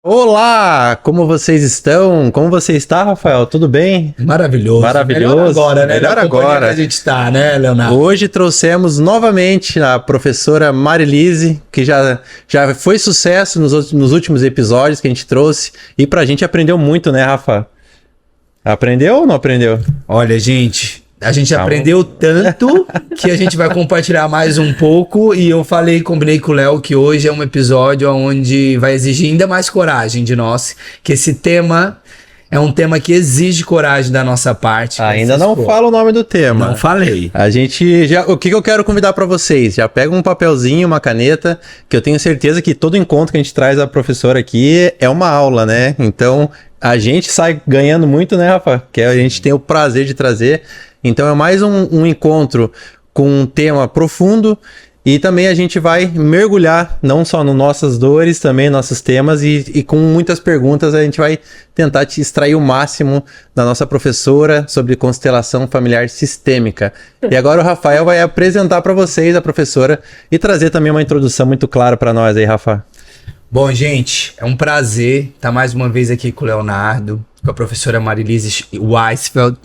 Olá, como vocês estão? Como você está, Rafael? Tudo bem? Maravilhoso. Maravilhoso. Melhor agora, né? Melhor agora. Que a gente está, né, Leonardo? Hoje trouxemos novamente a professora Marilise, que já foi sucesso nos últimos episódios que a gente trouxe. E pra gente aprendeu muito, né, Rafa? Aprendeu ou não aprendeu? Olha, gente, a gente aprendeu tanto que a gente vai compartilhar mais um pouco. E eu combinei com o Léo que hoje é um episódio onde vai exigir ainda mais coragem de nós. Que esse tema é um tema que exige coragem da nossa parte. Ainda não fala o nome do tema. Não falei. A gente já. O que eu quero convidar para vocês? Já pega um papelzinho, uma caneta, que eu tenho certeza que todo encontro que a gente traz a professora aqui é uma aula, né? Então a gente sai ganhando muito, né, Rafa? Que a gente tem o prazer de trazer. Então é mais um encontro com um tema profundo. E também a gente vai mergulhar não só nas nossas dores, também nossos temas, e com muitas perguntas a gente vai tentar te extrair o máximo da nossa professora sobre constelação familiar sistêmica. E agora o Rafael vai apresentar para vocês a professora e trazer também uma introdução muito clara para nós aí, Rafa. Bom, gente, é um prazer estar mais uma vez aqui com o Leonardo, com a professora Marilise Weisfeld.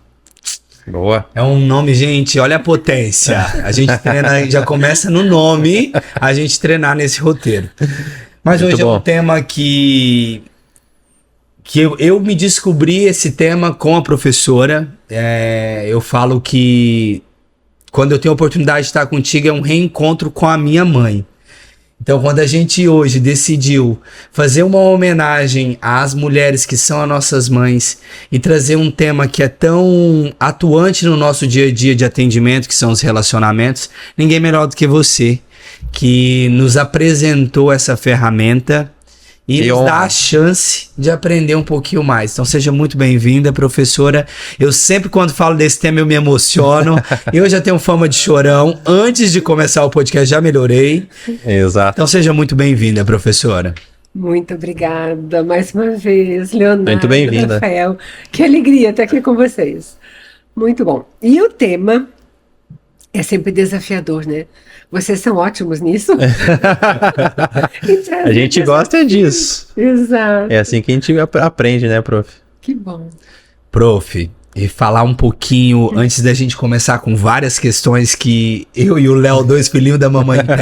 Boa. É um nome, gente, olha a potência. A gente treina, já começa no nome, a gente treinar nesse roteiro. Mas muito hoje bom. É um tema que eu me descobri esse tema com a professora. Eu falo que quando eu tenho a oportunidade de estar contigo é um reencontro com a minha mãe. Então, quando a gente hoje decidiu fazer uma homenagem às mulheres que são as nossas mães e trazer um tema que é tão atuante no nosso dia a dia de atendimento, que são os relacionamentos, ninguém melhor do que você, que nos apresentou essa ferramenta e nos dá a chance de aprender um pouquinho mais. Então seja muito bem-vinda, professora. Eu sempre, quando falo desse tema, eu me emociono. Eu já tenho fama de chorão. Antes de começar o podcast, já melhorei. Exato. Então seja muito bem-vinda, professora. Muito obrigada mais uma vez, Leonardo, muito bem-vinda. Rafael. Que alegria estar aqui com vocês. Muito bom. E o tema é sempre desafiador, né? Vocês são ótimos nisso. Então, a gente gosta disso. Exato. É assim que a gente aprende, né, prof? Que bom. Prof, e falar um pouquinho, antes da gente começar com várias questões que eu e o Léo, dois filhinhos da mamãe, tem.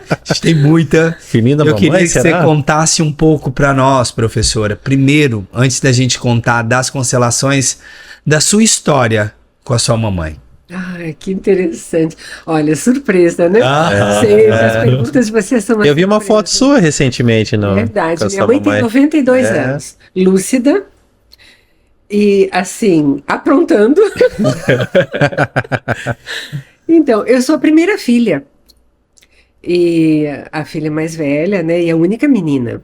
A gente tem muita. Filhinho da mamãe, queria que será? você contasse um pouco para nós, professora. Primeiro, antes da gente contar das constelações, da sua história com a sua mamãe. Ai, que interessante. Olha, surpresa, né? Sempre, as perguntas de vocês são uma Eu vi uma foto sua recentemente. Verdade, minha mãe tem 92 anos. Lúcida. E, assim, aprontando. Então, eu sou a primeira filha. E a filha mais velha, né? E a única menina.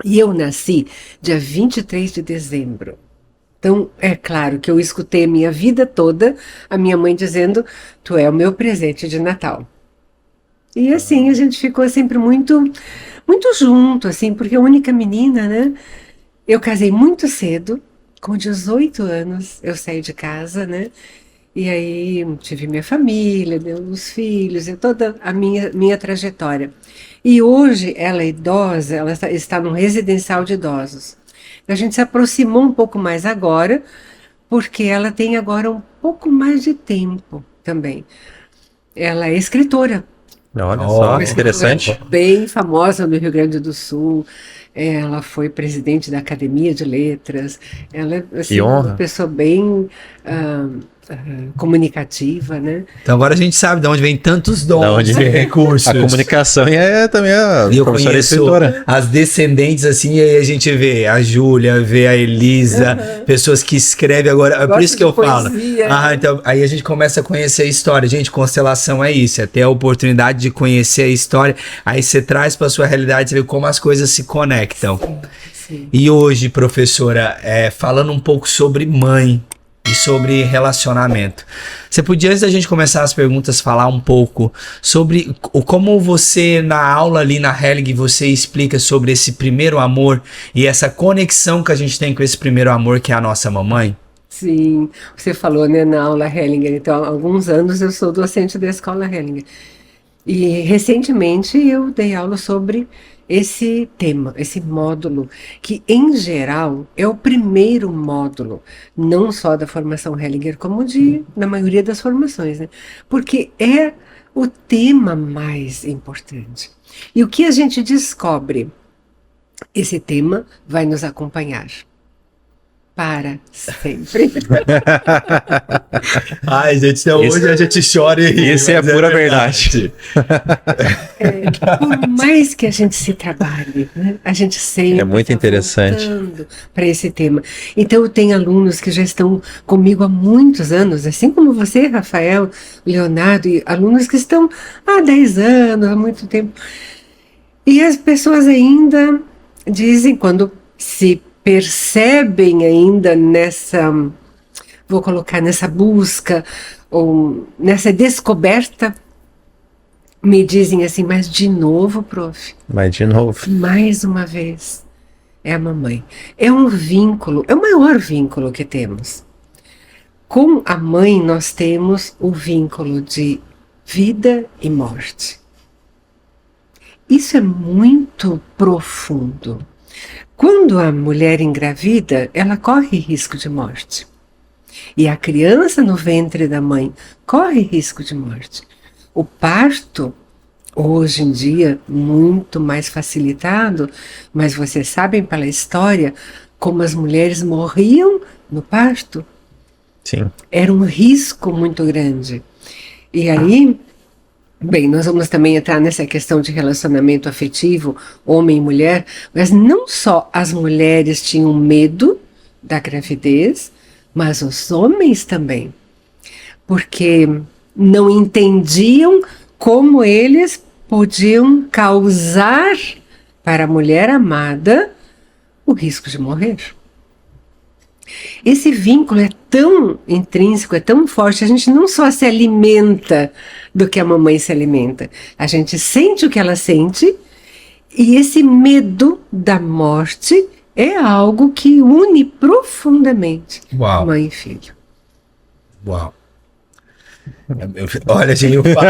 E eu nasci dia 23 de dezembro. Então, é claro que eu escutei a minha vida toda a minha mãe dizendo: tu é o meu presente de Natal. E assim, a gente ficou sempre muito, muito junto, assim, porque a única menina, né? Eu casei muito cedo, com 18 anos eu saí de casa, né? E aí tive minha família, meus filhos, e toda a minha trajetória. E hoje ela é idosa, ela está num residencial de idosos. A gente se aproximou um pouco mais agora, porque ela tem agora um pouco mais de tempo também. Ela é escritora. Olha só, interessante. Bem famosa no Rio Grande do Sul. Ela foi presidente da Academia de Letras. Ela é assim, uma pessoa bem comunicativa, né? Então agora a gente sabe de onde vem tantos dons e recursos. A comunicação é também a professora escritora. As descendentes, assim, e aí a gente vê a Júlia, vê a Elisa, pessoas que escrevem agora. É por isso que eu falo. Então, aí a gente começa a conhecer a história. Gente, constelação é isso, é ter a oportunidade de conhecer a história. Aí você traz para sua realidade, você vê como as coisas se conectam. Sim. E hoje, professora, falando um pouco sobre mãe e sobre relacionamento. Você podia, antes da gente começar as perguntas, falar um pouco sobre como você, na aula ali na Helling, você explica sobre esse primeiro amor e essa conexão que a gente tem com esse primeiro amor, que é a nossa mamãe? Sim, você falou, né, na aula Hellinger. Então, há alguns anos eu sou docente da escola Hellinger. E recentemente eu dei aula sobre esse tema, esse módulo, que em geral é o primeiro módulo, não só da formação Hellinger, como na maioria das formações, né? Porque é o tema mais importante. E o que a gente descobre? Esse tema vai nos acompanhar para sempre. Ai, gente, até hoje a gente chora e ri. Isso é pura verdade. Por mais que a gente se trabalhe, né, a gente sempre é muito interessante para esse tema. Então, eu tenho alunos que já estão comigo há muitos anos, assim como você, Rafael, Leonardo, e alunos que estão há 10 anos, há muito tempo. E as pessoas ainda dizem, quando se percebem ainda nessa, vou colocar, nessa busca, ou nessa descoberta, me dizem assim, mas de novo, prof? Mas de novo. Mais uma vez, é a mamãe. É um vínculo, é o maior vínculo que temos. Com a mãe nós temos o vínculo de vida e morte. Isso é muito profundo. Quando a mulher engravida, ela corre risco de morte. E a criança no ventre da mãe corre risco de morte. O parto, hoje em dia, muito mais facilitado, mas vocês sabem pela história como as mulheres morriam no parto? Sim. Era um risco muito grande. E aí, bem, nós vamos também entrar nessa questão de relacionamento afetivo, homem e mulher, mas não só as mulheres tinham medo da gravidez, mas os homens também, porque não entendiam como eles podiam causar para a mulher amada o risco de morrer. Esse vínculo é tão intrínseco, é tão forte, a gente não só se alimenta do que a mamãe se alimenta, a gente sente o que ela sente, e esse medo da morte é algo que une profundamente mãe e filho. Uau! Olha, gente, eu falo,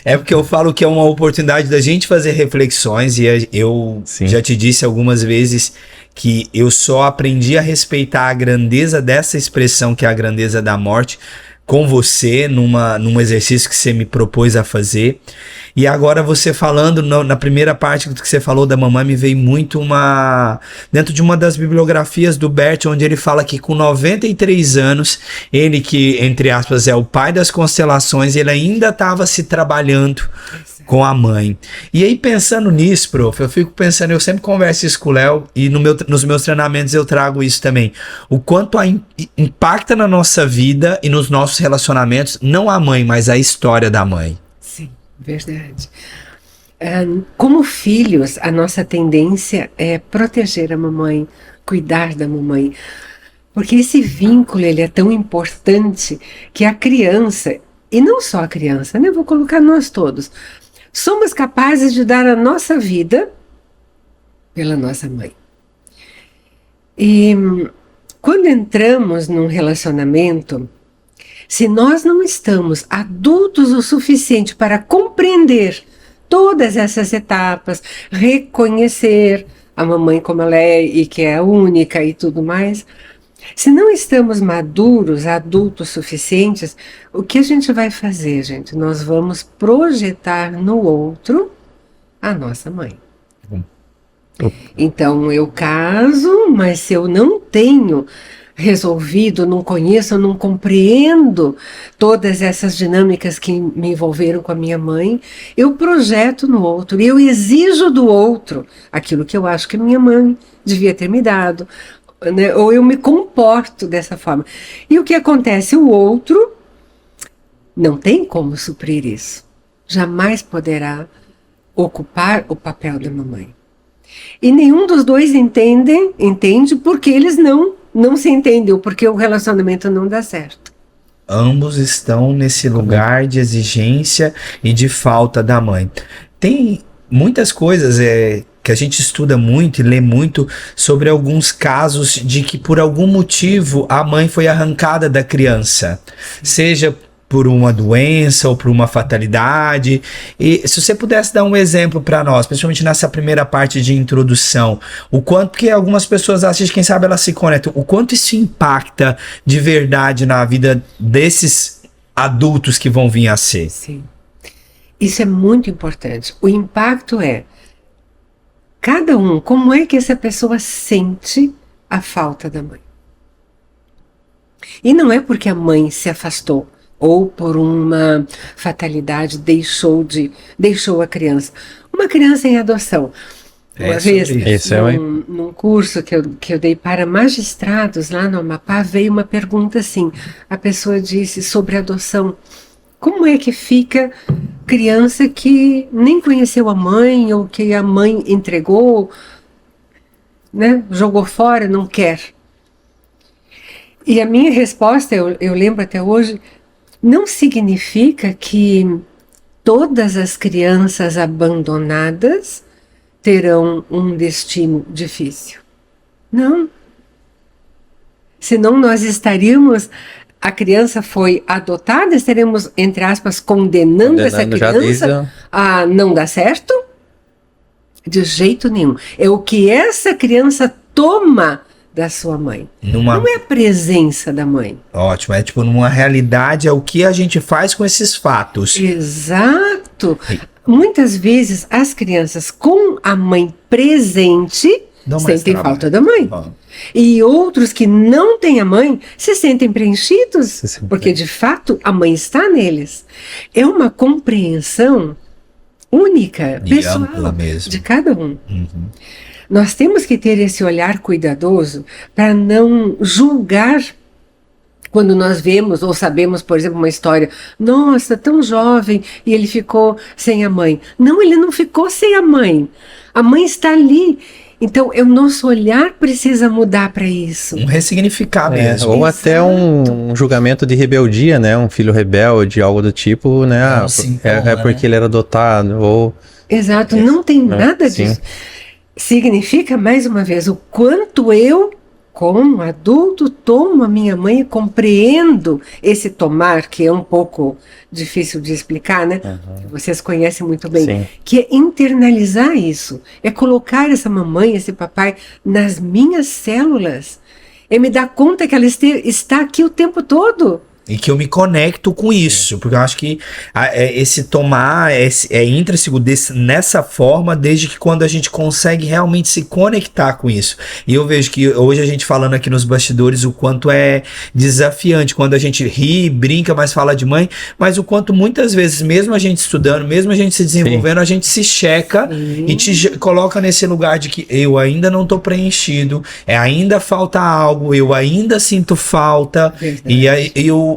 é porque eu falo que é uma oportunidade da gente fazer reflexões, e eu já te disse algumas vezes que eu só aprendi a respeitar a grandeza dessa expressão, que é a grandeza da morte, com você, num exercício que você me propôs a fazer. E agora você falando, na primeira parte do que você falou da mamãe, me veio muito dentro de uma das bibliografias do Bert, onde ele fala que com 93 anos, ele que, entre aspas, é o pai das constelações, ele ainda estava se trabalhando com a mãe. E aí, pensando nisso, prof, eu fico pensando, eu sempre converso isso com o Léo, e nos meus treinamentos eu trago isso também, o quanto impacta na nossa vida e nos nossos relacionamentos, não a mãe, mas a história da mãe. Sim, verdade. Como filhos, a nossa tendência é proteger a mamãe, cuidar da mamãe, porque esse vínculo ele é tão importante que a criança, e não só a criança, né? Vou colocar nós todos, somos capazes de dar a nossa vida pela nossa mãe. E quando entramos num relacionamento, se nós não estamos adultos o suficiente para compreender todas essas etapas, reconhecer a mamãe como ela é e que é a única e tudo mais, se não estamos maduros, adultos suficientes, o que a gente vai fazer, gente? Nós vamos projetar no outro a nossa mãe. Então, eu caso, mas se eu não tenho resolvido, não conheço, não compreendo todas essas dinâmicas que me envolveram com a minha mãe, eu projeto no outro e eu exijo do outro aquilo que eu acho que minha mãe devia ter me dado, né? Ou eu me comporto dessa forma. E o que acontece? O outro não tem como suprir isso. Jamais poderá ocupar o papel da mamãe. E nenhum dos dois entende porque eles não se entendem, porque o relacionamento não dá certo. Ambos estão nesse lugar de exigência e de falta da mãe. Tem muitas coisas que a gente estuda muito e lê muito sobre alguns casos de que por algum motivo a mãe foi arrancada da criança. Seja por uma doença ou por uma fatalidade. E se você pudesse dar um exemplo para nós, principalmente nessa primeira parte de introdução, o quanto que algumas pessoas assistem, quem sabe elas se conectam, o quanto isso impacta de verdade na vida desses adultos que vão vir a ser. Sim. Isso é muito importante. O impacto é cada um, como é que essa pessoa sente a falta da mãe. E não é porque a mãe se afastou ou por uma fatalidade deixou a criança. Uma criança em adoção. Uma vez, num curso que eu dei para magistrados lá no Amapá, veio uma pergunta assim, a pessoa disse sobre adoção. Como é que fica criança que nem conheceu a mãe ou que a mãe entregou, né, jogou fora, não quer? E a minha resposta, eu lembro até hoje, não significa que todas as crianças abandonadas terão um destino difícil. Não. Senão nós estaríamos... A criança foi adotada, estaremos, entre aspas, condenando essa criança a não dar certo? De jeito nenhum. É o que essa criança toma da sua mãe. Não é a presença da mãe. Ótimo, é tipo, numa realidade, é o que a gente faz com esses fatos. Exato. Muitas vezes as crianças com a mãe presente sentem falta da mãe. E outros que não têm a mãe se sentem preenchidos, porque de fato a mãe está neles. É uma compreensão única, pessoal, de cada um. Nós temos que ter esse olhar cuidadoso para não julgar quando nós vemos ou sabemos, por exemplo, uma história, nossa, tão jovem e ele ficou sem a mãe. Não, ele não ficou sem a mãe está ali. Então, o nosso olhar precisa mudar para isso. Um ressignificar mesmo. Ou até um julgamento de rebeldia, né? Um filho rebelde, algo do tipo, né? Porque ele era adotado, ou... Exato, não tem nada disso. Significa, mais uma vez, o quanto eu, como adulto, tomo a minha mãe e compreendo esse tomar, que é um pouco difícil de explicar, né? Vocês conhecem muito bem. Sim. Que é internalizar isso. É colocar essa mamãe, esse papai nas minhas células. É me dar conta que ela está aqui o tempo todo. E que eu me conecto com isso, porque eu acho que esse tomar é intrínseco nessa forma, desde que quando a gente consegue realmente se conectar com isso. E eu vejo que hoje a gente falando aqui nos bastidores o quanto é desafiante, quando a gente ri, brinca, mas fala de mãe, mas o quanto muitas vezes, mesmo a gente estudando, mesmo a gente se desenvolvendo, a gente se checa e te coloca nesse lugar de que eu ainda não tô preenchido, ainda falta algo, eu ainda sinto falta. E aí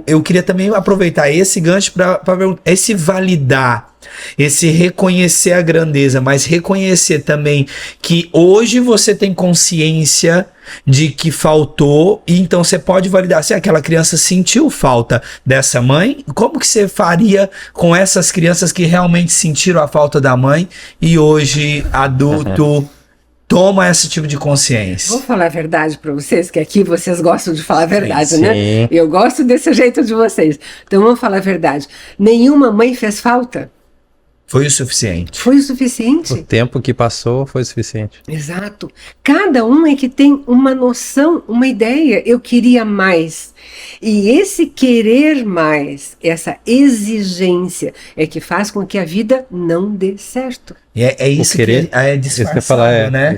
eu queria também aproveitar esse gancho para esse validar, esse reconhecer a grandeza, mas reconhecer também que hoje você tem consciência de que faltou, e então você pode validar se aquela criança sentiu falta dessa mãe, como que você faria com essas crianças que realmente sentiram a falta da mãe e hoje adulto toma esse tipo de consciência. Vou falar a verdade para vocês, que aqui vocês gostam de falar a verdade, né? Eu gosto desse jeito de vocês. Então vamos falar a verdade. Nenhuma mãe fez falta. Foi o suficiente. Foi o suficiente. O tempo que passou foi o suficiente. Exato. Cada um é que tem uma noção, uma ideia. Eu queria mais. E esse querer mais, essa exigência, é que faz com que a vida não dê certo. E é isso querer, que é disfarçado, né?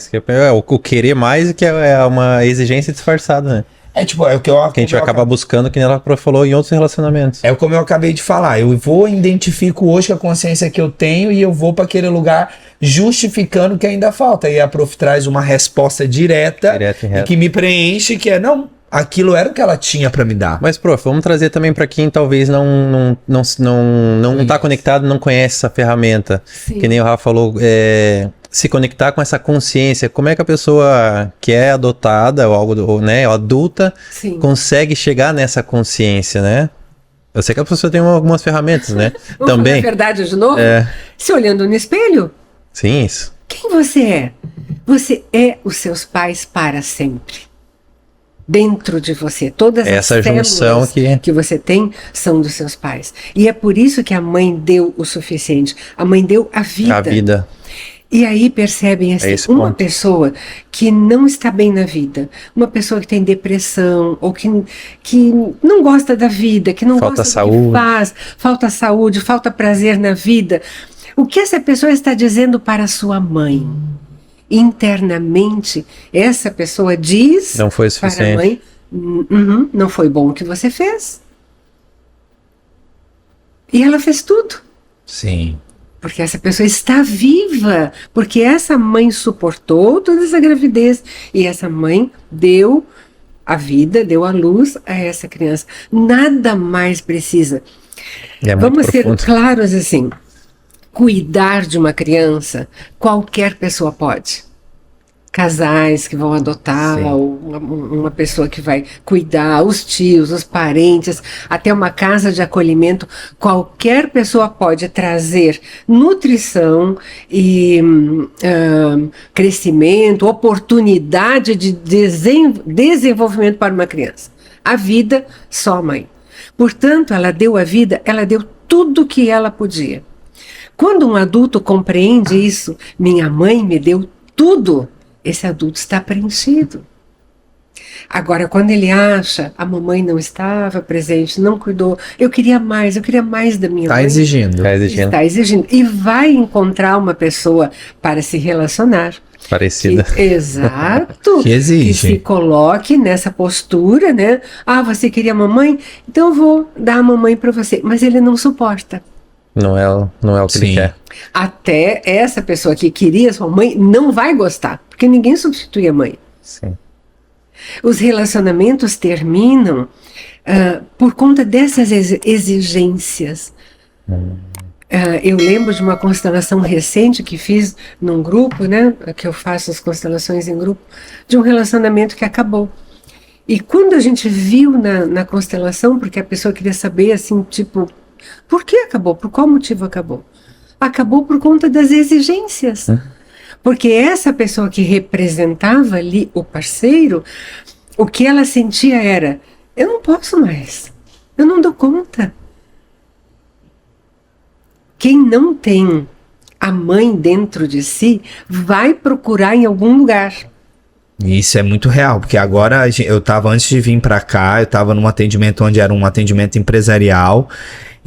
O querer mais que é uma exigência disfarçada, né? É tipo, é o que eu... Que a gente vai acabar buscando, que nem ela falou, em outros relacionamentos. É como eu acabei de falar. Eu identifico hoje a consciência que eu tenho e eu vou para aquele lugar justificando que ainda falta. E a Prof traz uma resposta direta e que me preenche, que é, não, aquilo era o que ela tinha para me dar. Mas, Prof, vamos trazer também para quem talvez não tá conectado, não conhece essa ferramenta. Sim. Que nem o Rafa falou, se conectar com essa consciência. Como é que a pessoa que é adotada ou né, adulta consegue chegar nessa consciência, né? Eu sei que a pessoa tem algumas ferramentas, né? Vamos também. Falar a verdade de novo? Se olhando no espelho. Sim, isso. Quem você é? Você é os seus pais para sempre. dentro de você. Todas Essa as junção células que você tem são dos seus pais. E é por isso que a mãe deu o suficiente. A mãe deu a vida. A vida. E aí percebem assim, uma pessoa que não está bem na vida, uma pessoa que tem depressão, ou que não gosta da vida, que não falta gosta saúde. do que faz, falta saúde, falta prazer na vida. O que essa pessoa está dizendo para a sua mãe? Internamente, essa pessoa diz não foi suficiente. para a mãe, não foi bom o que você fez. E ela fez tudo. Sim. Porque essa pessoa está viva, porque essa mãe suportou toda essa gravidez e essa mãe deu a vida, deu a luz a essa criança. Nada mais precisa. Vamos ser claros assim, cuidar de uma criança, qualquer pessoa pode. Casais que vão adotar, uma pessoa que vai cuidar, os tios, os parentes, até uma casa de acolhimento, qualquer pessoa pode trazer nutrição e crescimento, oportunidade de desenvolvimento para uma criança. A vida, só a mãe. Portanto, ela deu a vida, ela deu tudo o que ela podia. Quando um adulto compreende isso, minha mãe me deu tudo, esse adulto está preenchido. Agora, quando ele acha, a mamãe não estava presente, não cuidou, eu queria mais da minha mãe. Está exigindo. E vai encontrar uma pessoa para se relacionar. Parecida. Exato. Que exige. Que se coloque nessa postura, né? Ah, você queria mamãe? Então eu vou dar a mamãe para você. Mas ele não suporta. Não é o que ele quer. Até essa pessoa que queria sua mãe não vai gostar, porque ninguém substitui a mãe. Sim. Os relacionamentos terminam por conta dessas exigências. Eu lembro de uma constelação recente que fiz num grupo, né? Que eu faço as constelações em grupo, de um relacionamento que acabou. E quando a gente viu na constelação, porque a pessoa queria saber, assim, tipo, por que acabou? Por qual motivo acabou? Acabou por conta das exigências. Porque essa pessoa que representava ali o parceiro, o que ela sentia era, eu não posso mais, eu não dou conta. Quem não tem a mãe dentro de si, vai procurar em algum lugar. Isso é muito real, porque agora eu tava, antes de vir pra cá, eu tava num atendimento onde era um atendimento empresarial,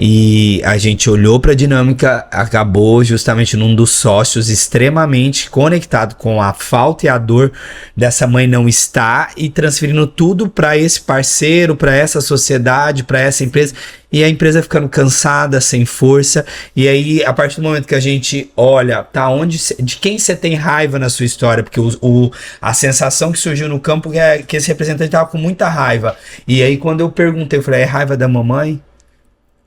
e a gente olhou para a dinâmica, acabou justamente num dos sócios extremamente conectado com a falta e a dor dessa mãe não estar e transferindo tudo para esse parceiro, para essa sociedade, para essa empresa, e a empresa ficando cansada, sem força. E aí, a partir do momento que a gente olha, de quem você tem raiva na sua história, porque a sensação que surgiu no campo é que esse representante estava com muita raiva. E aí, quando eu perguntei, eu falei, é raiva da mamãe?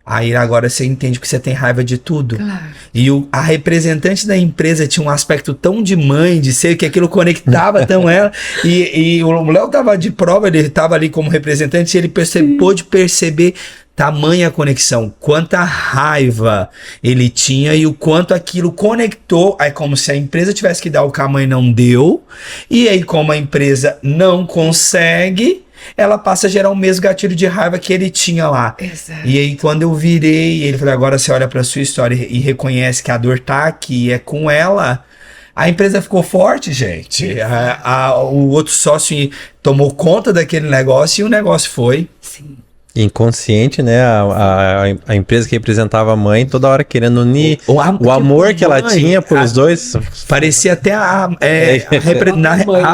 Aí agora você entende que você tem raiva de tudo. Claro. E a representante da empresa tinha um aspecto tão de mãe, de ser, que aquilo conectava tão ela. E o Léo tava de prova, ele tava ali como representante, e ele pôde perceber tamanha conexão, quanta raiva ele tinha e o quanto aquilo conectou. É como se a empresa tivesse que dar o que a mãe não deu, e aí como a empresa não consegue, ela passa a gerar o mesmo gatilho de raiva que ele tinha lá. Exato. E aí quando eu virei, ele falou, agora você olha pra sua história e reconhece que a dor tá aqui, é com ela. A empresa ficou forte, gente. O outro sócio tomou conta daquele negócio e o negócio foi. Sim. Inconsciente, né? A empresa que representava a mãe toda hora querendo unir o amor que ela tinha por os dois. Parecia até a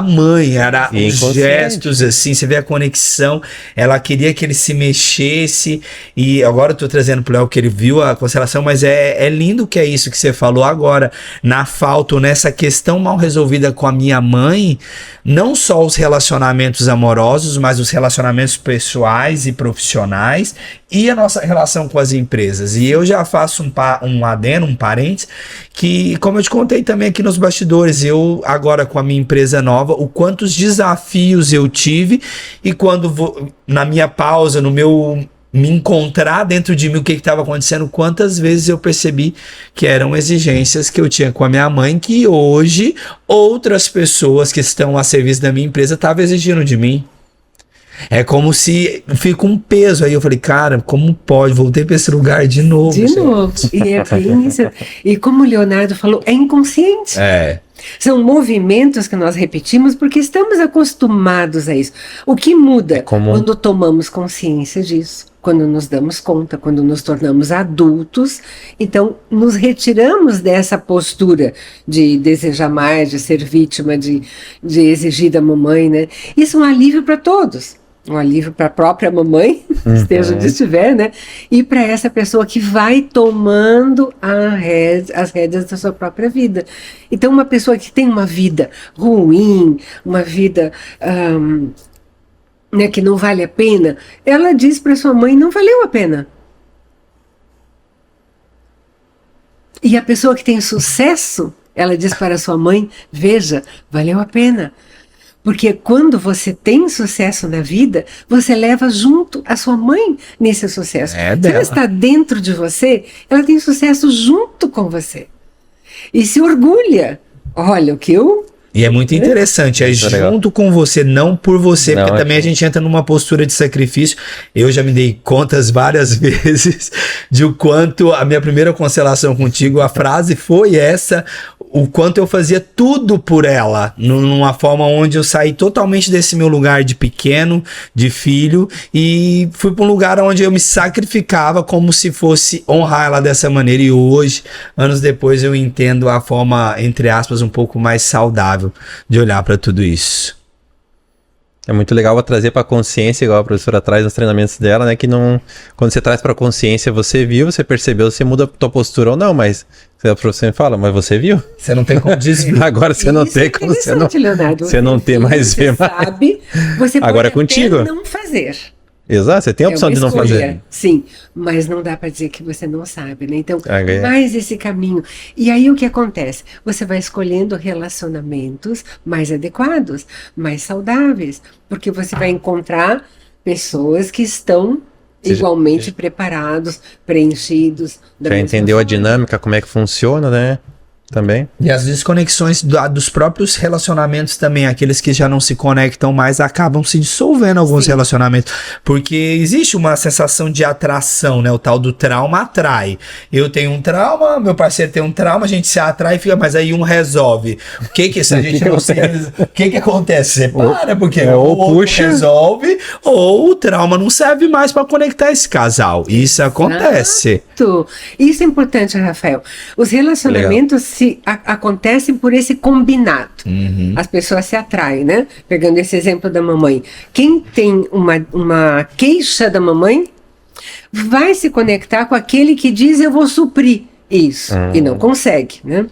mãe, era os gestos assim, você vê a conexão. Ela queria que ele se mexesse. E agora eu tô trazendo pro Léo que ele viu a constelação, mas é lindo que é isso que você falou agora. Na falta, ou nessa questão mal resolvida com a minha mãe, não só os relacionamentos amorosos, mas os relacionamentos pessoais e profissionais, e a nossa relação com as empresas. E eu já faço um adendo, um parênteses, que, como eu te contei também aqui nos bastidores, eu agora com a minha empresa nova, o quantos desafios eu tive, e quando na minha pausa, no meu me encontrar dentro de mim o que estava acontecendo, quantas vezes eu percebi que eram exigências que eu tinha com a minha mãe, que hoje outras pessoas que estão a serviço da minha empresa estavam exigindo de mim. É como se fica um peso. Aí eu falei, cara, como pode? Voltei para esse lugar de novo. De novo. E é bem isso. E como o Leonardo falou, é inconsciente. São movimentos que nós repetimos porque estamos acostumados a isso. O que muda quando tomamos consciência disso, quando nos damos conta, quando nos tornamos adultos, então nos retiramos dessa postura de desejar mais, de ser vítima, de exigir da mamãe, né? Isso é um alívio para todos. Um alívio para a própria mamãe, esteja onde estiver, né? E para essa pessoa que vai tomando as rédeas da sua própria vida. Então, uma pessoa que tem uma vida ruim, uma vida né, que não vale a pena, ela diz para sua mãe, não valeu a pena. E a pessoa que tem sucesso, ela diz para sua mãe, veja, valeu a pena. Porque quando você tem sucesso na vida, você leva junto a sua mãe nesse sucesso. Se ela está dentro de você, ela tem sucesso junto com você. E se orgulha. Olha, o que eu... E é muito interessante, é junto com você, não por você, porque também a gente entra numa postura de sacrifício. Eu já me dei contas várias vezes de o quanto a minha primeira constelação contigo, a frase foi essa, o quanto eu fazia tudo por ela, numa forma onde eu saí totalmente desse meu lugar de pequeno, de filho, e fui para um lugar onde eu me sacrificava como se fosse honrar ela dessa maneira. E hoje, anos depois, eu entendo a forma, entre aspas, um pouco mais saudável de olhar para tudo isso. É muito legal trazer para consciência, igual a professora traz nos treinamentos dela, né? Que não, quando você traz para consciência, você viu, você percebeu, você muda a tua postura ou não, mas a professora fala, mas você viu? Você não tem como desviar. Agora você não tem como, você não tem mais ver. Você sabe, você pode agora contigo. Até não fazer. Exato, você tem a opção de não fazer. Sim, mas não dá para dizer que você não sabe, né? Então, mais esse caminho. E aí o que acontece? Você vai escolhendo relacionamentos mais adequados, mais saudáveis, porque você vai encontrar pessoas que estão igualmente preparados, preenchidos. Já entendeu a dinâmica, como é que funciona, né? Também. E as desconexões dos próprios relacionamentos também, aqueles que já não se conectam mais, acabam se dissolvendo alguns relacionamentos, porque existe uma sensação de atração, né? O tal do trauma atrai. Eu tenho um trauma, meu parceiro tem um trauma, a gente se atrai e fica, mas aí um resolve. O que se a gente não se... O que acontece? Separa, porque ou puxa, resolve, ou o trauma não serve mais para conectar esse casal. Isso acontece. Isso é importante, Rafael. Os relacionamentos acontecem por esse combinado. As pessoas se atraem, né? Pegando esse exemplo da mamãe. Quem tem uma queixa da mamãe vai se conectar com aquele que diz eu vou suprir isso, e não consegue, né?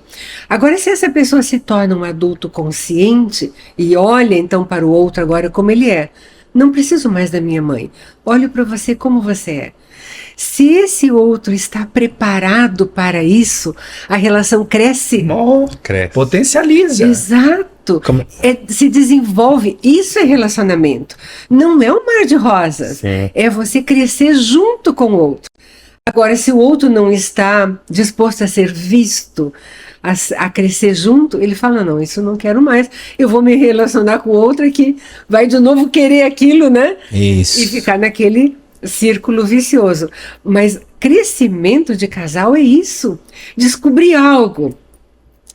Agora, se essa pessoa se torna um adulto consciente e olha então para o outro agora como ele é, não preciso mais da minha mãe, olho para você como você é. Se esse outro está preparado para isso, a relação cresce. Cresce. Potencializa. Exato. Se desenvolve. Isso é relacionamento. Não é um mar de rosas. Sim. É você crescer junto com o outro. Agora, se o outro não está disposto a ser visto, a crescer junto, ele fala, não, isso eu não quero mais. Eu vou me relacionar com outra que vai de novo querer aquilo, né? Isso. E ficar naquele círculo vicioso. Mas crescimento de casal é isso. Descobrir algo.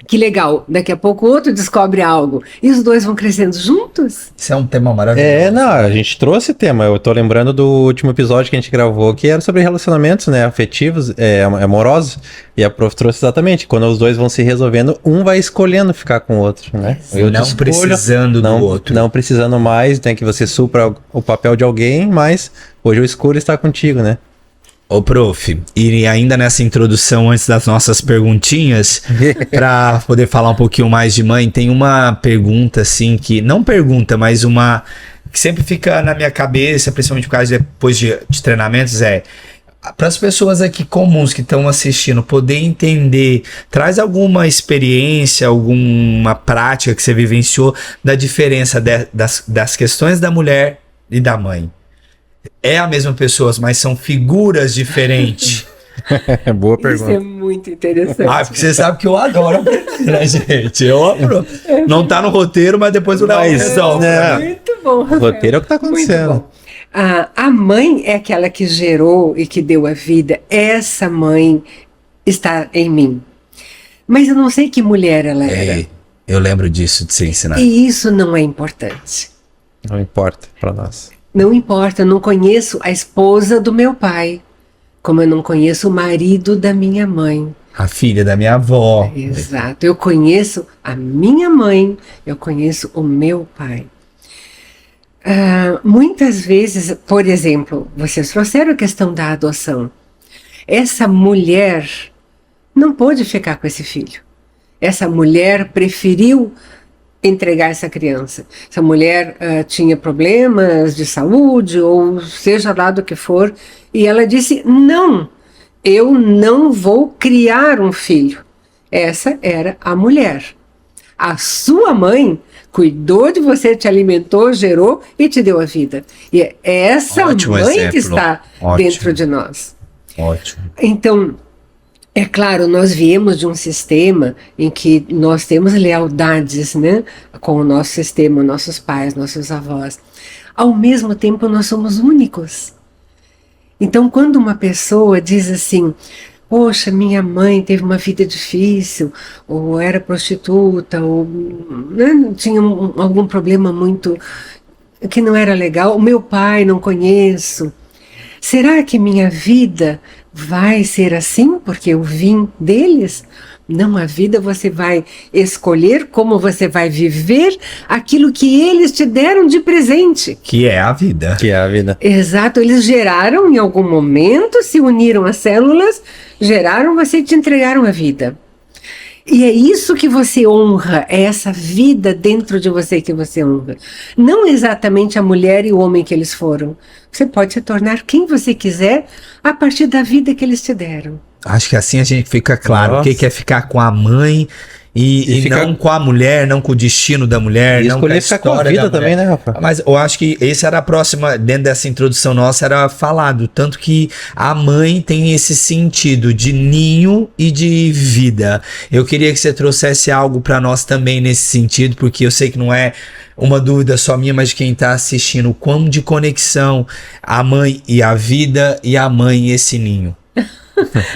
Que legal. Daqui a pouco o outro descobre algo. E os dois vão crescendo juntos. Isso é um tema maravilhoso. Não, a gente trouxe tema. Eu tô lembrando do último episódio que a gente gravou, que era sobre relacionamentos, né, afetivos, amorosos. E a prof trouxe exatamente. Quando os dois vão se resolvendo, um vai escolhendo ficar com o outro, né? Eu não precisando do outro. Não precisando mais, né, que você supra o papel de alguém, mas hoje eu escolho estar contigo, né? Ô, prof, e ainda nessa introdução, antes das nossas perguntinhas, para poder falar um pouquinho mais de mãe, tem uma pergunta, assim, que... Não pergunta, mas uma... Que sempre fica na minha cabeça, principalmente por causa depois de treinamentos, para as pessoas aqui comuns que estão assistindo poder entender, traz alguma experiência, alguma prática que você vivenciou da diferença das questões da mulher e da mãe. É a mesma pessoa, mas são figuras diferentes Boa pergunta. Isso é muito interessante. Porque você sabe que eu adoro aprender, né, gente? Não tá no roteiro, mas depois o Léo resolve. Muito bom, Rafael. O roteiro é o que tá acontecendo. A mãe é aquela que gerou e que deu a vida. Essa mãe está em mim. Mas eu não sei que mulher ela era. Eu lembro disso de ser ensinado. E isso não é importante. Não importa pra nós. Não importa, eu não conheço a esposa do meu pai, como eu não conheço o marido da minha mãe. A filha da minha avó. Exato. Eu conheço a minha mãe, eu conheço o meu pai. Muitas vezes, por exemplo, vocês trouxeram a questão da adoção. Essa mulher não pôde ficar com esse filho. Essa mulher preferiu entregar essa criança. Essa mulher tinha problemas de saúde, ou seja lá do que for, e ela disse, não, eu não vou criar um filho. Essa era a mulher. A sua mãe cuidou de você, te alimentou, gerou e te deu a vida. E é essa Ótimo mãe exemplo. que está dentro de nós. Ótimo. Então, é claro, nós viemos de um sistema em que nós temos lealdades, né, com o nosso sistema, nossos pais, nossos avós. Ao mesmo tempo, nós somos únicos. Então, quando uma pessoa diz assim, poxa, minha mãe teve uma vida difícil, ou era prostituta, ou tinha algum problema muito que não era legal, o meu pai não conheço. Será que minha vida vai ser assim porque eu vim deles? Não, a vida você vai escolher como você vai viver aquilo que eles te deram de presente. Que é a vida. Que é a vida. Exato, eles geraram em algum momento, se uniram às células, geraram você e te entregaram a vida. E é isso que você honra, é essa vida dentro de você que você honra. Não exatamente a mulher e o homem que eles foram. Você pode se tornar quem você quiser a partir da vida que eles te deram. Acho que assim a gente fica claro o que é ficar com a mãe e não com a mulher, não com o destino da mulher, não com a ficar com a história vida da também, mulher. né, Rafa? Mas eu acho que esse era a próxima, dentro dessa introdução nossa, era falado. Tanto que a mãe tem esse sentido de ninho e de vida. Eu queria que você trouxesse algo para nós também nesse sentido, porque eu sei que não é uma dúvida só minha, mas de quem está assistindo. O quão de conexão a mãe e a vida e a mãe e esse ninho.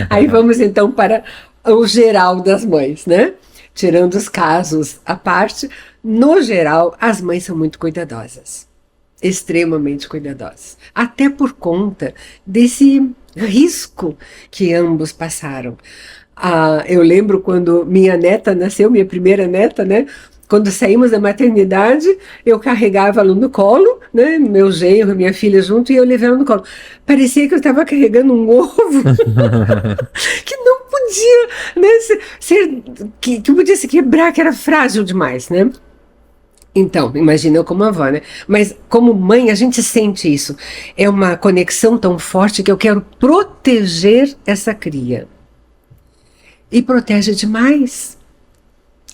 Aí vamos então para o geral das mães, né? Tirando os casos à parte, no geral, as mães são muito cuidadosas. Extremamente cuidadosas. Até por conta desse risco que ambos passaram. Eu lembro quando minha neta nasceu, minha primeira neta, né? Quando saímos da maternidade, eu carregava ela no colo, né? Meu genro, minha filha junto, e eu levei ela no colo. Parecia que eu estava carregando um ovo que não podia, né, que podia se quebrar, que era frágil demais, né? Então, imagina eu como avó, né? Mas como mãe, a gente sente isso. É uma conexão tão forte que eu quero proteger essa cria. E protege demais.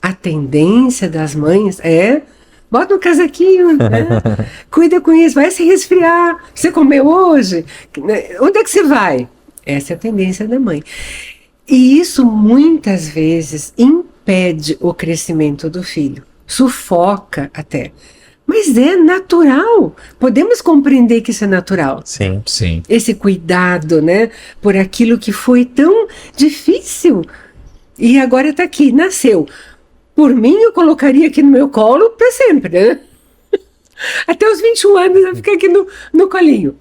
A tendência das mães é, bota um casaquinho, né? Cuida com isso, vai se resfriar. Você comeu hoje? Onde é que você vai? Essa é a tendência da mãe. E isso muitas vezes impede o crescimento do filho. Sufoca até. Mas é natural. Podemos compreender que isso é natural. Sim, sim. Esse cuidado, né? Por aquilo que foi tão difícil. E agora está aqui, nasceu. Por mim, eu colocaria aqui no meu colo para sempre, né? Até os 21 anos eu ficar aqui no colinho.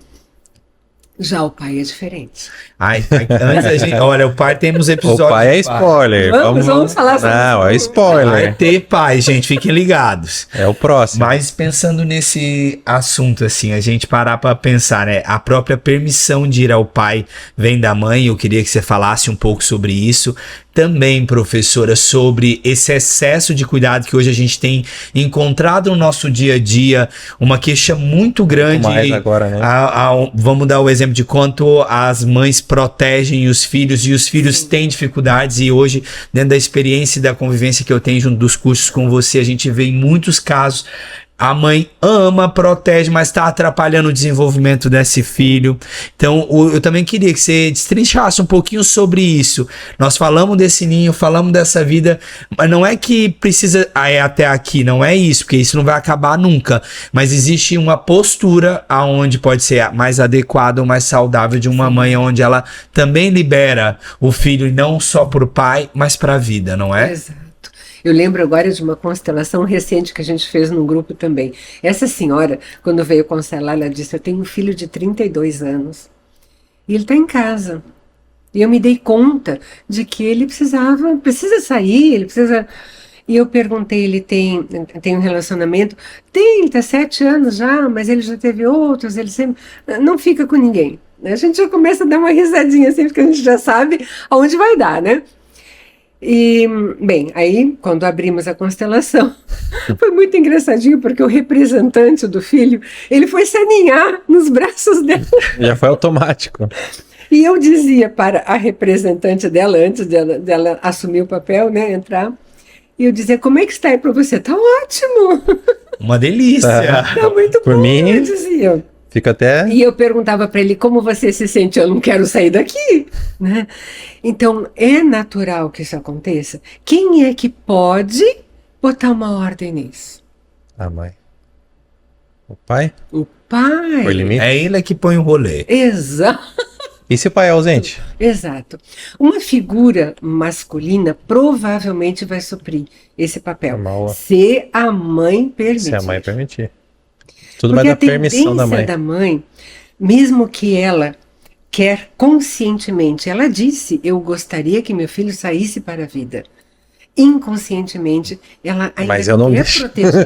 Já o pai é diferente. Antes a gente, olha, o pai temos episódios. O pai é spoiler. Vamos falar sobre isso. Não, é spoiler. Vai ter pai, gente, fiquem ligados. É o próximo. Mas pensando nesse assunto, assim, a gente parar pra pensar, né? A própria permissão de ir ao pai vem da mãe. Eu queria que você falasse um pouco sobre isso. Também, professora, sobre esse excesso de cuidado que hoje a gente tem encontrado no nosso dia a dia, uma queixa muito grande. Mais agora, né? Vamos dar o exemplo de quanto as mães protegem os filhos e os filhos têm dificuldades, e hoje, dentro da experiência e da convivência que eu tenho junto dos cursos com você, a gente vê em muitos casos A mãe ama, protege, mas está atrapalhando o desenvolvimento desse filho. Então, eu também queria que você destrinchasse um pouquinho sobre isso. Nós falamos desse ninho, falamos dessa vida, mas não é que precisa até aqui, não é isso, porque isso não vai acabar nunca. Mas existe uma postura aonde pode ser mais adequada ou mais saudável de uma mãe, onde ela também libera o filho, e não só para o pai, mas para a vida, não é? Exato. Eu lembro agora de uma constelação recente que a gente fez num grupo também. Essa senhora, quando veio constelar, ela disse: eu tenho um filho de 32 anos e ele está em casa. E eu me dei conta de que ele precisa sair, ele precisa... E eu perguntei, ele tem um relacionamento? Tem, ele está 7 anos já, mas ele já teve outros, ele sempre... Não fica com ninguém. A gente já começa a dar uma risadinha assim, porque a gente já sabe aonde vai dar, né? E, bem, aí quando abrimos a constelação, foi muito engraçadinho, porque o representante do filho, ele foi se aninhar nos braços dela. Já foi automático. E eu dizia para a representante dela, antes dela assumir o papel, né, entrar, e eu dizia: como é que está aí para você? Tá ótimo. Uma delícia. Tá muito Por bom, mim, eu dizia. Fica até... E eu perguntava para ele: como você se sente? Eu não quero sair daqui, né? Então, é natural que isso aconteça. Quem é que pode botar uma ordem nisso? A mãe. O pai? O pai. Foi limite? É ele que põe o rolê. Exato. E se o pai é ausente? Exato. Uma figura masculina provavelmente vai suprir esse papel, se a mãe permitir. Se a mãe permitir. Tudo Porque vai dar permissão da mãe. A mãe, mesmo que ela quer conscientemente, ela disse: eu gostaria que meu filho saísse para a vida. Inconscientemente, ela ainda mas eu não quer deixo. proteger.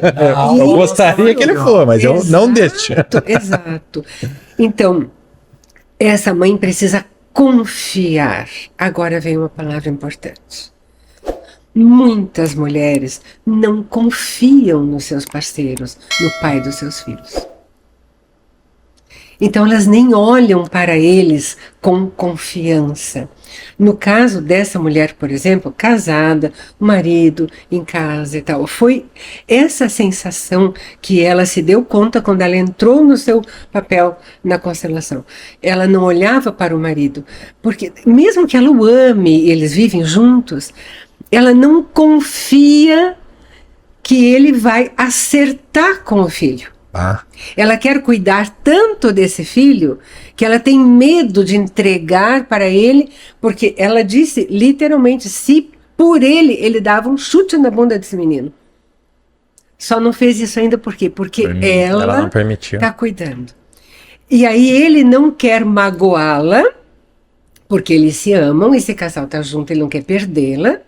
Eu gostaria que ele for, mas eu não deixo. Exato. Então, essa mãe precisa confiar. Agora vem uma palavra importante. Muitas mulheres não confiam nos seus parceiros, no pai dos seus filhos. Então elas nem olham para eles com confiança. No caso dessa mulher, por exemplo, casada, marido em casa e tal, foi essa sensação que ela se deu conta quando ela entrou no seu papel na constelação. Ela não olhava para o marido, porque mesmo que ela o ame, eles vivem juntos, ela não confia que ele vai acertar com o filho. Ela quer cuidar tanto desse filho que ela tem medo de entregar para ele, porque ela disse literalmente: se por ele dava um chute na bunda desse menino. Só não fez isso ainda por quê? Porque ela não permitiu. está cuidando. E aí ele não quer magoá-la, porque eles se amam, esse casal está junto, ele não quer perdê-la.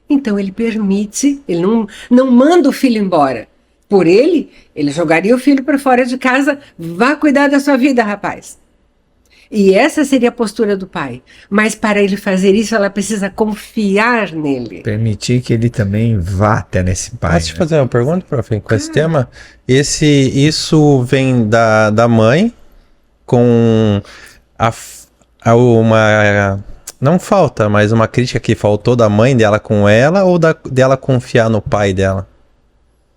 Então ele permite, ele não manda o filho embora. Por ele jogaria o filho para fora de casa. Vá cuidar da sua vida, rapaz. E essa seria a postura do pai. Mas para ele fazer isso, ela precisa confiar nele. Permitir que ele também vá até nesse pai. Posso te fazer uma pergunta, prof, com esse tema? Isso vem da mãe com uma... Não falta, mas uma crítica que faltou da mãe dela com ela, ou dela confiar no pai dela?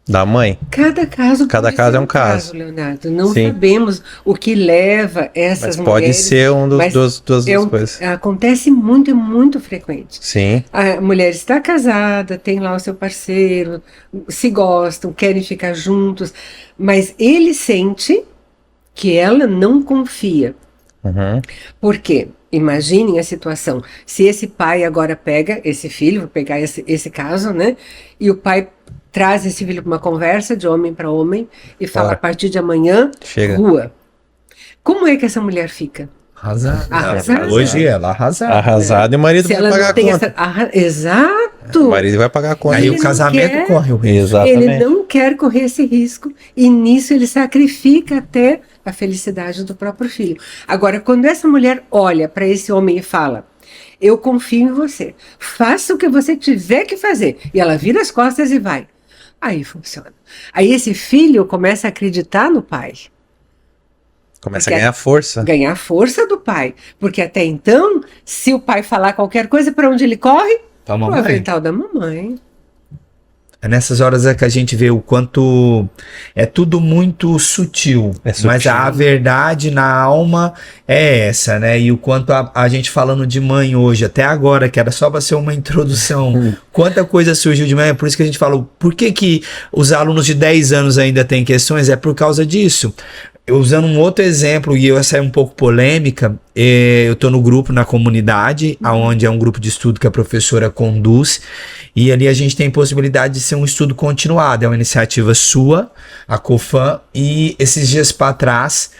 Da mãe? Cada caso é um caso, Leonardo. Não sabemos o que leva essas mulheres. Mas pode ser duas coisas. Acontece muito, é muito frequente. Sim. A mulher está casada, tem lá o seu parceiro, se gostam, querem ficar juntos, mas ele sente que ela não confia. Uhum. Por quê? Imaginem a situação. Se esse pai agora pega esse filho, vou pegar esse caso, né? E o pai traz esse filho para uma conversa de homem para homem e fala: a partir de amanhã, rua. Como é que essa mulher fica? Arrasada. Hoje ela arrasada. Arrasada, e o marido vai pagar a conta. Exato. O marido vai pagar a conta. Aí o casamento corre o risco. Exatamente. Ele não quer correr esse risco e nisso ele sacrifica até a felicidade do próprio filho. Agora, quando essa mulher olha para esse homem e fala: eu confio em você, faça o que você tiver que fazer, e ela vira as costas e vai, aí funciona. Aí esse filho começa a acreditar no pai. Começa a ganhar força. Ganhar força do pai. Porque até então, se o pai falar qualquer coisa, para onde ele corre? Para o avental da mamãe. É nessas horas é que a gente vê o quanto é tudo muito sutil, mas a verdade na alma é essa, né? E o quanto a gente falando de mãe hoje, até agora, que era só para ser uma introdução, quanta coisa surgiu de mãe, é por isso que a gente falou, por que os alunos de 10 anos ainda têm questões? É por causa disso. Usando um outro exemplo, e essa é um pouco polêmica, eu estou no grupo, na comunidade, onde é um grupo de estudo que a professora conduz, e ali a gente tem possibilidade de ser um estudo continuado, é uma iniciativa sua, a COFAM, e esses dias para trás,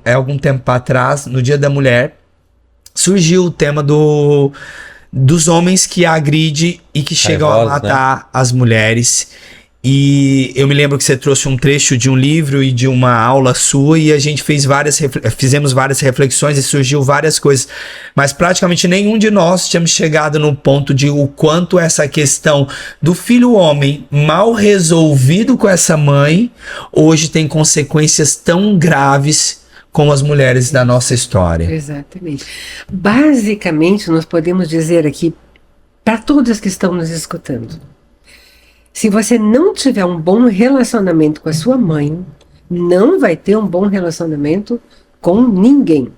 algum tempo para trás, no Dia da Mulher, surgiu o tema dos homens que agridem e que chegam a matar as mulheres. E eu me lembro que você trouxe um trecho de um livro e de uma aula sua e a gente fizemos várias reflexões e surgiu várias coisas, mas praticamente nenhum de nós tínhamos chegado no ponto de o quanto essa questão do filho homem mal resolvido com essa mãe hoje tem consequências tão graves como as mulheres da nossa história. Exatamente. Basicamente, nós podemos dizer aqui para todos que estão nos escutando, se você não tiver um bom relacionamento com a sua mãe, não vai ter um bom relacionamento com ninguém.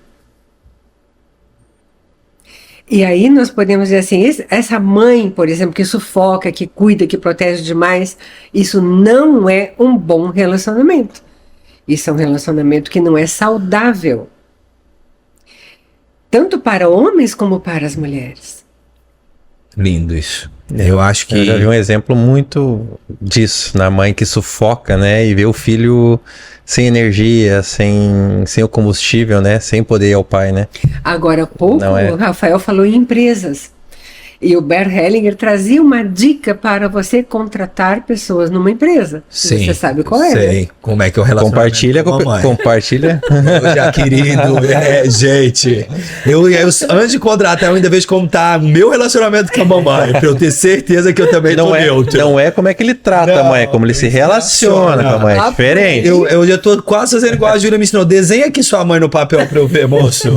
E aí nós podemos dizer assim, essa mãe, por exemplo, que sufoca, que cuida, que protege demais, isso não é um bom relacionamento. Isso é um relacionamento que não é saudável. Tanto para homens como para as mulheres. Lindo isso. Eu acho que... Eu já vi um exemplo muito disso, na mãe que sufoca, né? E vê o filho sem energia, sem o combustível, né? Sem poder ir ao pai, né? Agora há pouco, o Rafael falou em empresas. E o Bert Hellinger trazia uma dica para você contratar pessoas numa empresa. Sim, você sabe qual é? Sei. Né? Como é que é o relacionamento com a mamãe. Compartilha. Eu já querido, gente. Eu, antes de contratar, eu ainda vejo como tá o meu relacionamento com a mamãe, para eu ter certeza que eu também tô neutro. Não é como é que ele trata a mãe, é como ele se relaciona com a mãe. É diferente. Eu já tô quase fazendo igual a Júlia me ensinou. Desenha aqui sua mãe no papel para eu ver, moço.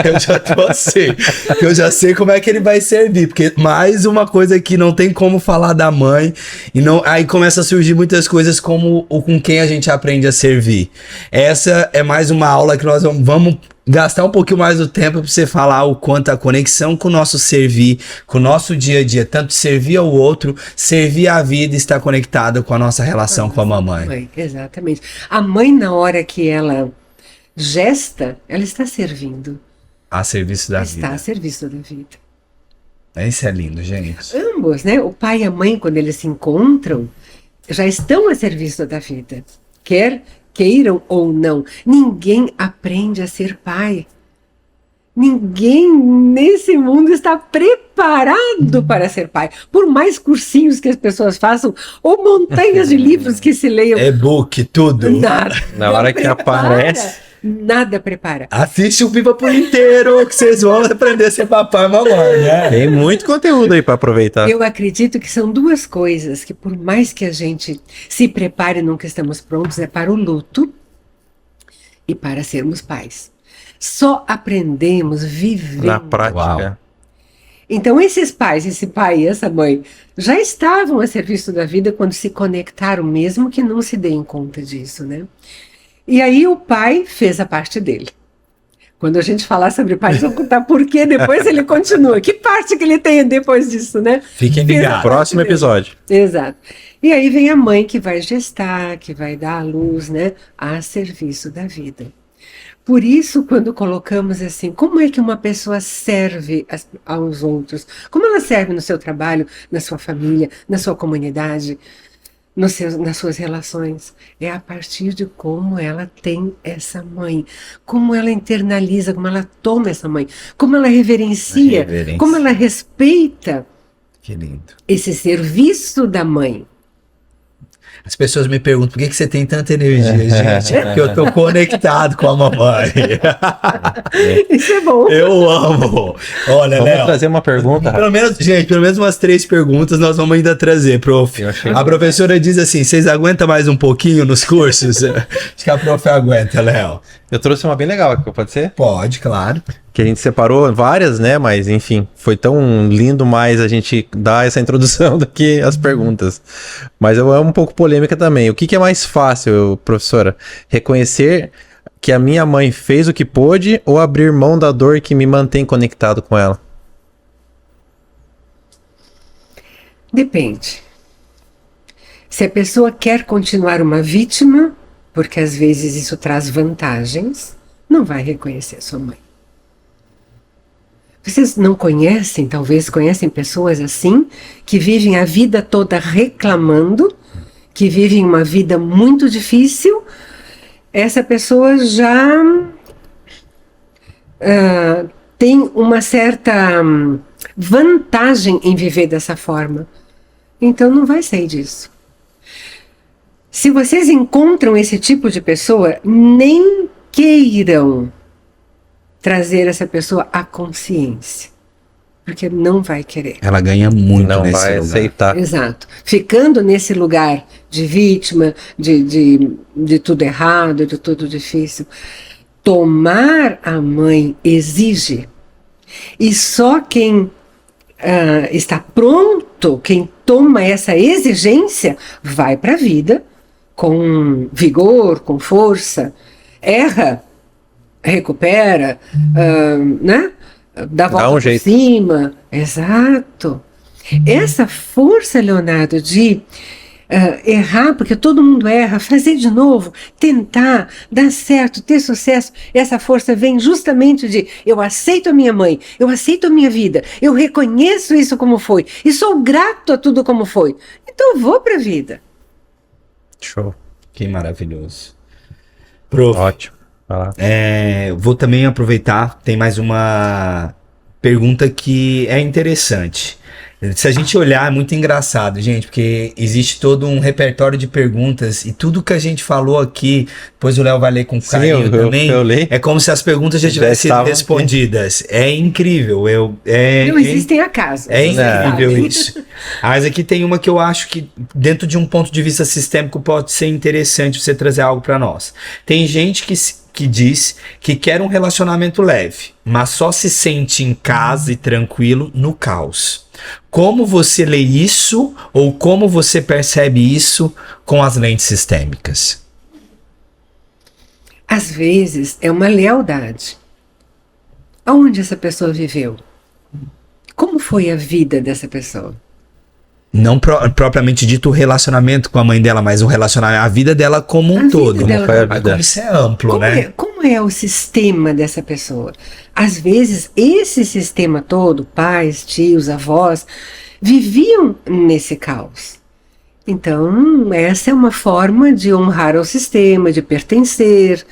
Eu já tô assim. Eu já sei como é que ele vai servir. Porque mais uma coisa que não tem como falar da mãe e não, aí começa a surgir muitas coisas como o com quem a gente aprende a servir. Essa é mais uma aula que nós vamos gastar um pouquinho mais do tempo para você falar o quanto a conexão com o nosso servir, com o nosso dia a dia, tanto servir ao outro, servir à vida, está conectada com a nossa relação com a mamãe. Exatamente. A mãe, na hora que ela gesta, ela está servindo. A serviço da vida. Está a serviço da vida. Isso é lindo, gente. Ambos, né? O pai e a mãe, quando eles se encontram, já estão a serviço da vida. Quer queiram ou não. Ninguém aprende a ser pai. Ninguém nesse mundo está preparado para ser pai. Por mais cursinhos que as pessoas façam, ou montanhas de livros que se leiam. E-book, tudo. Nada. Na hora que aparece... Nada prepara. Assiste o Viva por inteiro, que vocês vão aprender a ser papai e mamãe, né? Tem muito conteúdo aí para aproveitar. Eu acredito que são duas coisas que, por mais que a gente se prepare nunca estamos prontos, é para o luto e para sermos pais. Só aprendemos vivendo. Na prática. Uau. Então esses pais, esse pai e essa mãe, já estavam a serviço da vida quando se conectaram, mesmo que não se deem conta disso, né? E aí o pai fez a parte dele. Quando a gente falar sobre pai, vamos contar por que depois ele continua. Que parte que ele tem depois disso, né? Fiquem ligados. Próximo episódio. Exato. E aí vem a mãe que vai gestar, que vai dar à luz, né? A serviço da vida. Por isso, quando colocamos assim, como é que uma pessoa serve aos outros? Como ela serve no seu trabalho, na sua família, na sua comunidade? Nas suas relações, é a partir de como ela tem essa mãe, como ela internaliza, como ela toma essa mãe, como ela reverencia, como ela respeita esse serviço da mãe. As pessoas me perguntam, por que você tem tanta energia, gente? É porque eu tô conectado com a mamãe. Isso é bom. Eu amo. Olha, vamos Léo, trazer uma pergunta. Pelo menos umas 3 perguntas nós vamos ainda trazer, prof. A professora diz assim, vocês aguentam mais um pouquinho nos cursos? Acho que a prof aguenta, Léo. Eu trouxe uma bem legal aqui, pode ser? Pode, claro. que a gente separou várias, né? Mas, enfim, foi tão lindo mais a gente dar essa introdução do que as perguntas. Mas é um pouco polêmica também. O que é mais fácil, professora? Reconhecer que a minha mãe fez o que pôde ou abrir mão da dor que me mantém conectado com ela? Depende. Se a pessoa quer continuar uma vítima, porque às vezes isso traz vantagens, não vai reconhecer sua mãe. Vocês não conhecem, talvez conhecem pessoas assim, que vivem a vida toda reclamando, que vivem uma vida muito difícil. Essa pessoa já tem uma certa vantagem em viver dessa forma. Então não vai sair disso. Se vocês encontram esse tipo de pessoa, nem queiram trazer essa pessoa à consciência, porque não vai querer. Ela ganha muito Não nesse vai lugar. aceitar. Exato. Ficando nesse lugar de vítima, de tudo errado, de tudo difícil. Tomar a mãe exige. E só quem está pronto, quem toma essa exigência, vai para a vida com vigor, com força, erra, recupera, né? Dá volta por jeito. cima. Exato. Essa força, Leonardo, de errar, porque todo mundo erra, fazer de novo, tentar, dar certo, ter sucesso, essa força vem justamente de eu aceito a minha mãe, eu aceito a minha vida, eu reconheço isso como foi, e sou grato a tudo como foi. Então eu vou para a vida. Show. Que maravilhoso. Prof, Ótimo. Vai lá. vou também aproveitar, tem mais uma pergunta que é interessante. Se a gente olhar, é muito engraçado, gente, porque existe todo um repertório de perguntas e tudo que a gente falou aqui, depois o Léo vai ler com carinho também, eu li. é como se as perguntas já tivessem sido respondidas. É incrível. Não existem acasos. É incrível isso. Mas aqui tem uma que eu acho que, dentro de um ponto de vista sistêmico, pode ser interessante você trazer algo para nós. Tem gente que diz que quer um relacionamento leve, mas só se sente em casa e tranquilo no caos. Como você lê isso ou como você percebe isso com as lentes sistêmicas? Às vezes é uma lealdade. Aonde essa pessoa viveu? Como foi a vida dessa pessoa? Não propriamente dito o relacionamento com a mãe dela, mas o relacionamento, a vida dela como um todo. Como isso é amplo, né? Como é o sistema dessa pessoa? Às vezes, esse sistema todo, pais, tios, avós, viviam nesse caos. Então, essa é uma forma de honrar ao sistema, de pertencer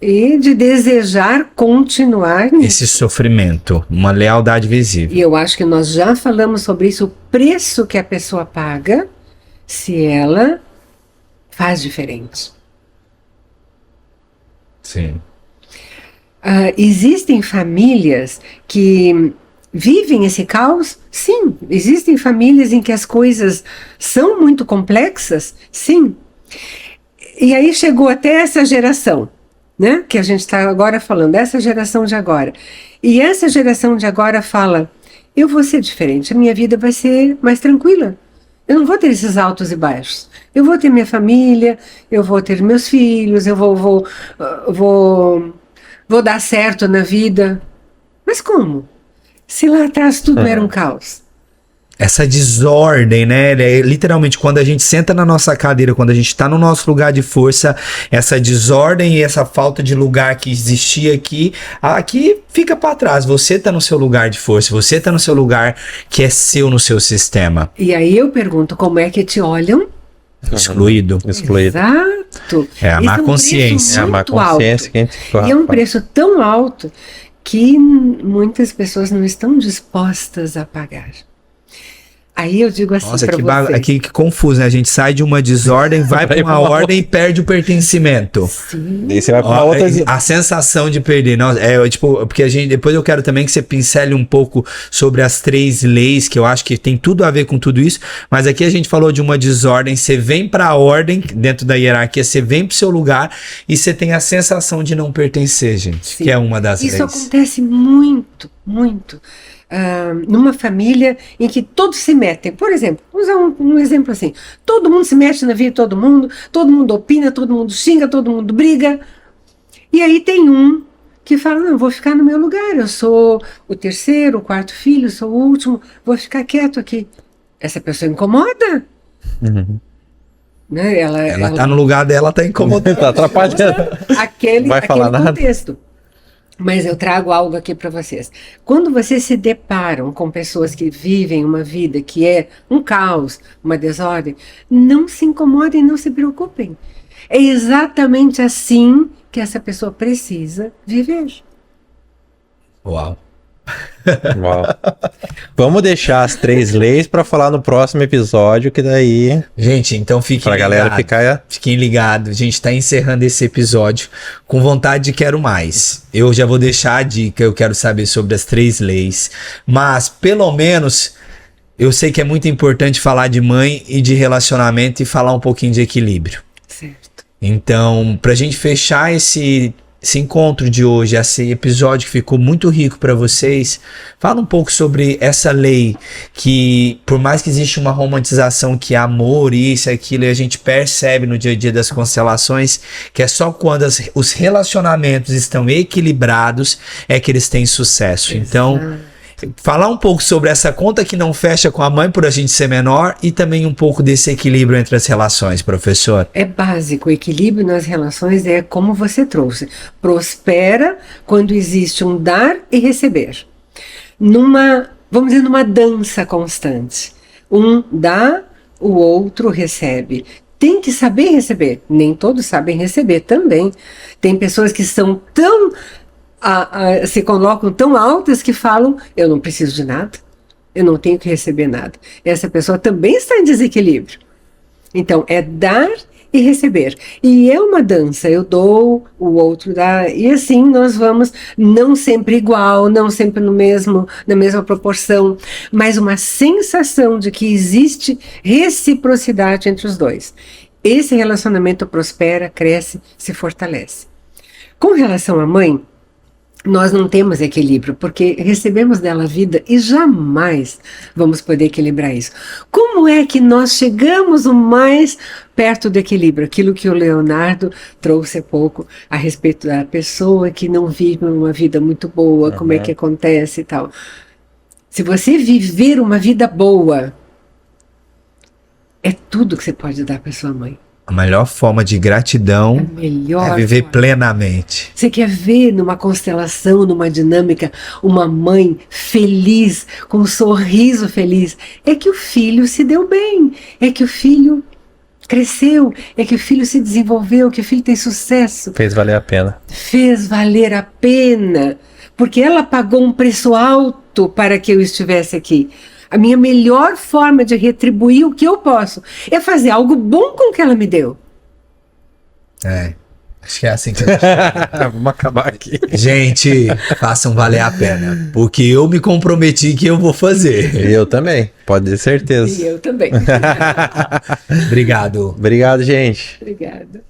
e de desejar continuar nisso. Esse sofrimento, uma lealdade visível. E eu acho que nós já falamos sobre isso, o preço que a pessoa paga se ela faz diferente. Sim. Existem famílias que vivem esse caos? Sim. Existem famílias em que as coisas são muito complexas? Sim. E aí chegou até essa geração, né? Que a gente está agora falando, essa geração de agora. E essa geração de agora fala, eu vou ser diferente, a minha vida vai ser mais tranquila. Eu não vou ter esses altos e baixos. Eu vou ter minha família, eu vou ter meus filhos, eu vou dar certo na vida. Mas como? Se lá atrás tudo era um caos. Essa desordem, né? Literalmente, quando a gente senta na nossa cadeira, quando a gente está no nosso lugar de força, essa desordem e essa falta de lugar que existia aqui fica para trás. Você está no seu lugar de força, você está no seu lugar que é seu no seu sistema. E aí eu pergunto, como é que te olham? Excluído. Exato. É a má consciência. É a má consciência que a gente... E é um preço tão alto que muitas pessoas não estão dispostas a pagar. Aí eu digo assim Nossa, para vocês. que confuso, né? A gente sai de uma desordem, vai para uma ordem e perde o pertencimento. Sim. E você vai pra outra... A sensação de perder. Nossa, tipo, porque depois eu quero também que você pincele um pouco sobre as 3 leis, que eu acho que tem tudo a ver com tudo isso, mas aqui a gente falou de uma desordem, você vem para a ordem, dentro da hierarquia, você vem pro seu lugar e você tem a sensação de não pertencer, gente, Sim. que é uma das leis. Isso acontece muito, muito. Numa família em que todos se metem. Por exemplo, vamos usar um exemplo assim. Todo mundo se mete na vida de todo mundo opina, todo mundo xinga, todo mundo briga. E aí tem um que fala, não, eu vou ficar no meu lugar, eu sou o 3º, o 4º filho, sou o último, vou ficar quieto aqui. Essa pessoa incomoda. Uhum. Né? Ela tá no lugar dela, tá incomodando. Tá atrapalhando. Aquele falar nada. contexto. Mas eu trago algo aqui para vocês. Quando vocês se deparam com pessoas que vivem uma vida que é um caos, uma desordem, não se incomodem, não se preocupem. É exatamente assim que essa pessoa precisa viver. Uau. Uau. Vamos deixar as 3 leis para falar no próximo episódio, que daí... Gente, então fiquem pra galera ficar... Fiquem ligados. A gente tá encerrando esse episódio com vontade de quero mais. Eu já vou deixar a dica, eu quero saber sobre as 3 leis. Mas, pelo menos, eu sei que é muito importante falar de mãe e de relacionamento e falar um pouquinho de equilíbrio. Certo. Então, pra gente fechar esse encontro de hoje, esse episódio que ficou muito rico para vocês, fala um pouco sobre essa lei que, por mais que exista uma romantização que é amor, isso, aquilo, e a gente percebe no dia a dia das constelações, que é só quando os relacionamentos estão equilibrados é que eles têm sucesso. Então, falar um pouco sobre essa conta que não fecha com a mãe por a gente ser menor e também um pouco desse equilíbrio entre as relações, professor. É básico, o equilíbrio nas relações é como você trouxe. Prospera quando existe um dar e receber. Vamos dizer, numa dança constante. Um dá, o outro recebe. Tem que saber receber. Nem todos sabem receber também. Tem pessoas que são tão... se colocam tão altas que falam, eu não preciso de nada, eu não tenho que receber nada. Essa pessoa também está em desequilíbrio. Então, é dar e receber. E é uma dança, eu dou, o outro dá, e assim nós vamos, não sempre igual, não sempre na mesma proporção, mas uma sensação de que existe reciprocidade entre os dois. Esse relacionamento prospera, cresce, se fortalece. Com relação à mãe, nós não temos equilíbrio, porque recebemos dela a vida e jamais vamos poder equilibrar isso. Como é que nós chegamos o mais perto do equilíbrio? Aquilo que o Leonardo trouxe há pouco a respeito da pessoa que não vive uma vida muito boa, como é que acontece e tal. Se você viver uma vida boa, é tudo que você pode dar para sua mãe. A melhor forma de gratidão é viver plenamente. Você quer ver numa constelação, numa dinâmica, uma mãe feliz, com um sorriso feliz? É que o filho se deu bem, é que o filho cresceu, é que o filho se desenvolveu, que o filho tem sucesso. Fez valer a pena. Fez valer a pena, porque ela pagou um preço alto para que eu estivesse aqui. A minha melhor forma de retribuir o que eu posso é fazer algo bom com o que ela me deu. Acho que é assim que eu Vamos acabar aqui. Gente, façam valer a pena, porque eu me comprometi que eu vou fazer. Eu também, pode ter certeza. E eu também. Obrigado. Obrigado, gente. Obrigada.